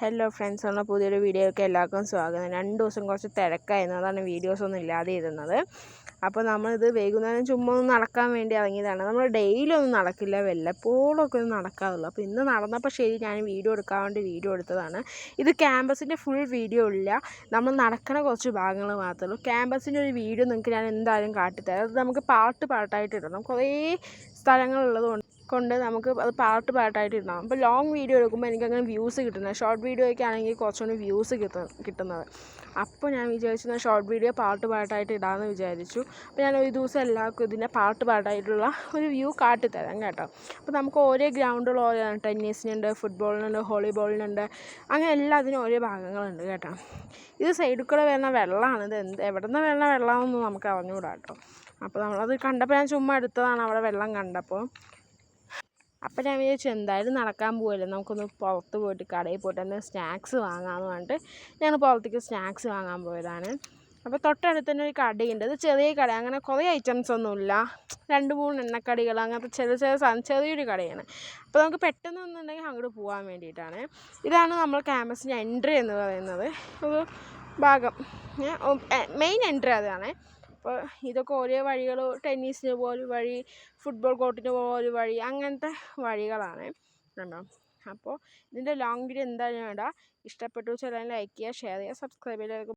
Hello friends, നമ്മുടെ പുതിയൊരു വീഡിയോയ്ക്ക് എല്ലാവർക്കും സ്വാഗതം. 2 ദിവസം കുറച്ച് തിരക്കായിരുന്നു, അതാണ് വീഡിയോസൊന്നും ഇല്ലാതെ ഇരുന്നത്. അപ്പോൾ നമ്മളിത് വൈകുന്നേരം ചുമ്മാ ഒന്ന് നടക്കാൻ വേണ്ടി ഇറങ്ങിയതാണ്. നമ്മൾ ഡെയിലി ഒന്നും നടക്കില്ല, വല്ലപ്പോഴൊക്കെ ഒന്ന് നടക്കാറുള്ളൂ. അപ്പോൾ ഇന്ന് നടന്നപ്പോൾ ശരി ഞാൻ വീഡിയോ എടുക്കാൻ വേണ്ടി വീഡിയോ എടുത്തതാണ്. ഇത് ക്യാമ്പസിൻ്റെ ഫുൾ വീഡിയോ ഇല്ല, നമ്മൾ നടക്കണ കുറച്ച് ഭാഗങ്ങൾ മാത്രമേ ഉള്ളൂ. ക്യാമ്പസിൻ്റെ ഒരു വീഡിയോ നിങ്ങൾക്ക് ഞാൻ എന്തായാലും കാട്ടിത്തരാം. അത് നമുക്ക് പാട്ടായിട്ട് ഇടണം. കുറേ സ്ഥലങ്ങളുള്ളത് കൊണ്ട് നമുക്ക് അത് പാട്ടായിട്ട് ഇടണം. അപ്പോൾ ലോങ് വീഡിയോ എടുക്കുമ്പോൾ എനിക്കങ്ങനെ വ്യൂസ് കിട്ടുന്നത്, ഷോർട്ട് വീഡിയോയ്ക്ക് ആണെങ്കിൽ കുറച്ചുകൂടി വ്യൂസ് കിട്ടുന്നത്. അപ്പോൾ ഞാൻ വിചാരിച്ചു ഷോർട്ട് വീഡിയോ പാട്ടായിട്ട് ഇടാമെന്ന് വിചാരിച്ചു. അപ്പോൾ ഞാൻ ഒരു ദിവസം എല്ലാവർക്കും ഇതിൻ്റെ പാട്ടായിട്ടുള്ള ഒരു വ്യൂ കാട്ടിത്തരാം കേട്ടോ. അപ്പോൾ നമുക്ക് ഓരോ ഗ്രൗണ്ടുകൾ ഓരോ ടെന്നീസിനുണ്ട്, ഫുട്ബോളിനുണ്ട്, വോളിബോളിനുണ്ട്, അങ്ങനെ എല്ലാത്തിനും ഓരോ ഭാഗങ്ങളുണ്ട് കേട്ടോ. ഇത് സൈഡിൽ കൂടെ വരുന്ന വെള്ളമാണ്. ഇത് എവിടെ നിന്ന് വരുന്ന വെള്ളമാണെന്ന് നമുക്ക് അറിഞ്ഞുകൂടാ കേട്ടോ. അപ്പോൾ നമ്മളത് കണ്ടപ്പോൾ ഞാൻ ചുമ്മാ എടുത്തതാണ് അവിടെ വെള്ളം കണ്ടപ്പോൾ. അപ്പോൾ ഞാൻ വിചാരിച്ചു എന്തായാലും നടക്കാൻ പോവല്ലേ, നമുക്കൊന്ന് പുറത്ത് പോയിട്ട് കടയിൽ പോയിട്ട് എന്തെങ്കിലും സ്നാക്സ് വാങ്ങാമെന്ന് പറഞ്ഞിട്ട് ഞങ്ങൾ പുറത്തേക്ക് സ്നാക്സ് വാങ്ങാൻ പോയതാണ്. അപ്പോൾ തൊട്ടടുത്ത് തന്നെ ഒരു കടയുണ്ട്. അത് ചെറിയ കട, അങ്ങനെ കുറേ ഐറ്റംസ് ഒന്നുമില്ല, 2-3 എണ്ണക്കടികൾ, അങ്ങനത്തെ ചെറിയൊരു കടയാണ്. അപ്പോൾ നമുക്ക് പെട്ടെന്ന് ഒന്നുണ്ടെങ്കിൽ അങ്ങോട്ട് പോകാൻ വേണ്ടിയിട്ടാണ്. ഇതാണ് നമ്മൾ ക്യാമ്പസിൻ്റെ എൻട്രി എന്ന് പറയുന്നത്, ഒരു ഭാഗം, മെയിൻ എൻട്രി അതാണ്. അപ്പോൾ ഇതൊക്കെ ഓരോ വഴികൾ, ടെന്നീസിന് പോലെ വഴി, ഫുട്ബോൾ കോർട്ടിന് പോലെ വഴി, അങ്ങനത്തെ വഴികളാണ് കണ്ടോ. അപ്പോൾ ഇതിൻ്റെ ലോങ് വീഡിയോ എന്തായാലും വേണ്ട. ഇഷ്ടപ്പെട്ടു വെച്ചാൽ ലൈക്ക് ചെയ്യുക, ഷെയർ ചെയ്യുക, സബ്സ്ക്രൈബ് ചെയ്യുക.